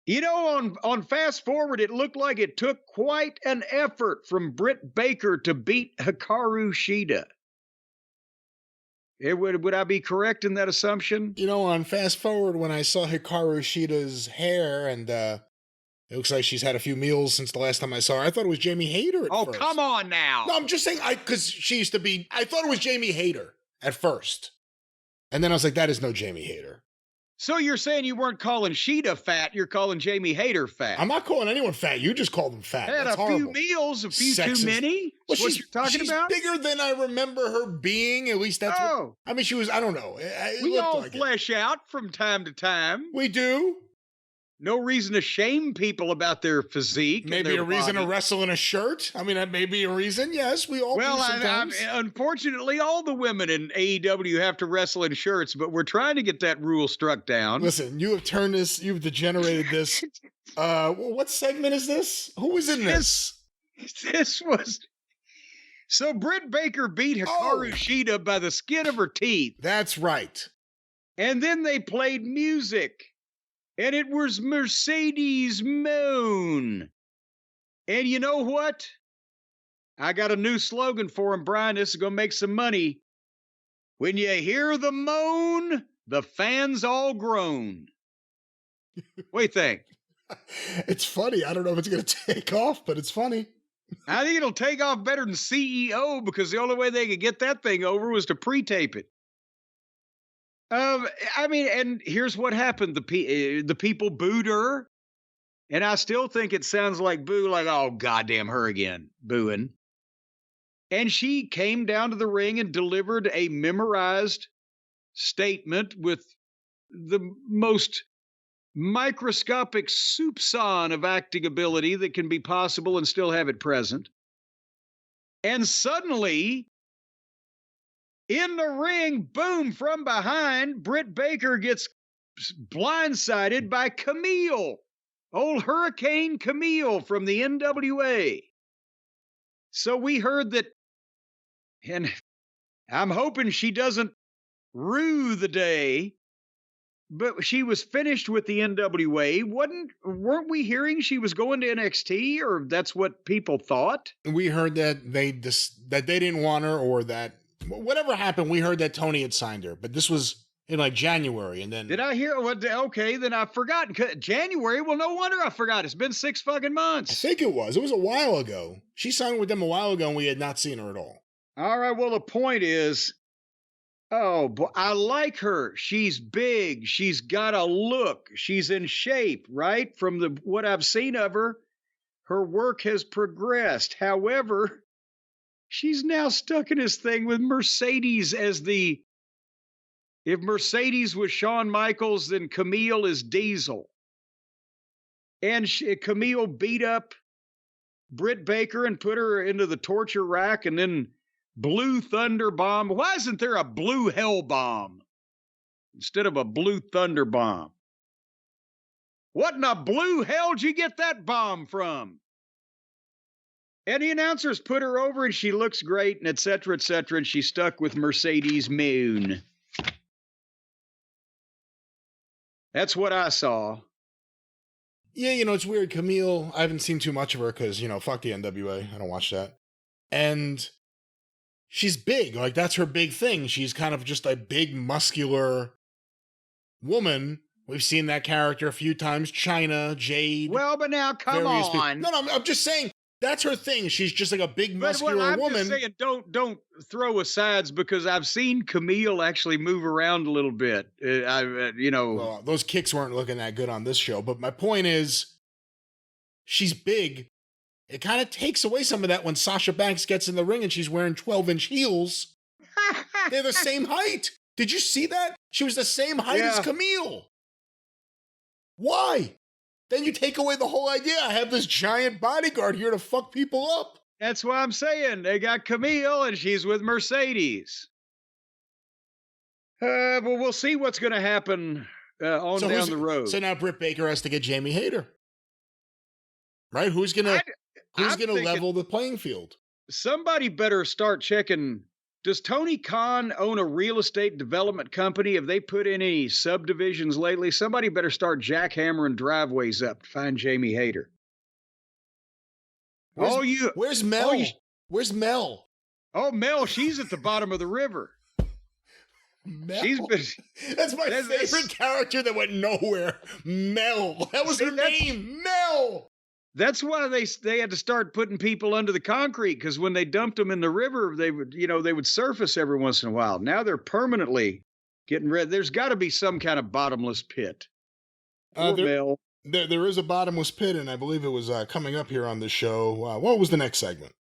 You know, on Fast Forward, it looked like it took quite an effort from Britt Baker to beat Hikaru Shida. Would I be correct in that assumption? You know, on Fast Forward, when I saw Hikaru Shida's hair, and it looks like she's had a few meals since the last time I saw her, I thought it was Jamie Hayter at first. Oh, come on now. No, I'm just saying, because she used to be, I thought it was Jamie Hayter at first. And then I was like, that is no Jamie Hayter. So you're saying you weren't calling Shida fat, you're calling Jamie Hayter fat. I'm not calling anyone fat. You just called them fat. Had That's a horrible. few meals, a few Sexist. too many? Well, What you're talking about? She's bigger than I remember her being. At least that's what, I mean, she was, I don't know. We all flesh out from time to time. We do. No reason to shame people about their physique. Maybe a reason to wrestle in a shirt. I mean, that may be a reason. Yes, we all do sometimes. Unfortunately, all the women in AEW have to wrestle in shirts, but we're trying to get that rule struck down. Listen, you have turned this, you've degenerated this. What segment is this? Who was in this? This was... So Britt Baker beat Hikaru Shida by the skin of her teeth. That's right. And then they played music. And it was Mercedes Mone. And you know what? I got a new slogan for him, Brian. This is going to make some money. When you hear the moan, the fans all groan. What do you think? It's funny. I don't know if it's going to take off, but it's funny. I think it'll take off better than CEO, because the only way they could get that thing over was to pre-tape it. I mean, and here's what happened. The people booed her, and I still think it sounds like boo, like, oh, goddamn her again, booing. And she came down to the ring and delivered a memorized statement with the most microscopic soupçon of acting ability that can be possible and still have it present. And suddenly, in the ring, boom, from behind, Britt Baker gets blindsided by Kamille, old Hurricane Kamille from the NWA. So we heard that, and I'm hoping she doesn't rue the day, but she was finished with the NWA. Weren't we hearing she was going to NXT, or that's what people thought? We heard that they didn't want her, or that whatever happened, we heard that Tony had signed her, but this was in like January, and then... Did I hear? Okay, then I've forgotten. January? Well, no wonder I forgot. It's been 6 fucking months. I think it was. It was a while ago. She signed with them a while ago, and we had not seen her at all. All right, well, the point is, oh, boy, I like her. She's big. She's got a look. She's in shape, right? From what I've seen of her, her work has progressed. However, she's now stuck in this thing with Mercedes as the... If Mercedes was Shawn Michaels, then Kamille is Diesel. And Kamille beat up Britt Baker and put her into the torture rack, and then Blue Thunder Bomb. Why isn't there a Blue Hell Bomb instead of a Blue Thunder Bomb? What in the blue hell did you get that bomb from? And the announcers put her over, and she looks great, and et cetera, and she's stuck with Mercedes Mone. That's what I saw. Yeah, you know, it's weird. Kamille, I haven't seen too much of her because, you know, fuck the NWA. I don't watch that. And she's big. Like, that's her big thing. She's kind of just a big, muscular woman. We've seen that character a few times. Chyna, Jade. Well, but now, come on. No, I'm just saying, that's her thing. She's just like a big, muscular I'm woman. I'm just saying, don't throw asides, because I've seen Kamille actually move around a little bit. Well, those kicks weren't looking that good on this show. But my point is, she's big. It kind of takes away some of that when Sasha Banks gets in the ring and she's wearing 12-inch heels. They're the same height. Did you see that? She was the same height as Kamille. Why? Then you take away the whole idea. I have this giant bodyguard here to fuck people up. That's why I'm saying they got Kamille and she's with Mercedes. But we'll see what's going to happen down the road. So now Britt Baker has to get Jamie Hayter, right? Who's gonna level the playing field? Somebody better start checking Does Tony Khan own a real estate development company? Have they put in any subdivisions lately? Somebody better start jackhammering driveways up to find Jamie Hayter. Where's Mel? Where's Mel? Oh, Mel, she's at the bottom of the river. Mel. That's my favorite character that went nowhere. Mel. That was her name. Mel. That's why they had to start putting people under the concrete, because when they dumped them in the river, they would surface every once in a while. Now they're permanently getting rid. There's got to be some kind of bottomless pit. There is a bottomless pit, and I believe it was coming up here on the show. What was the next segment?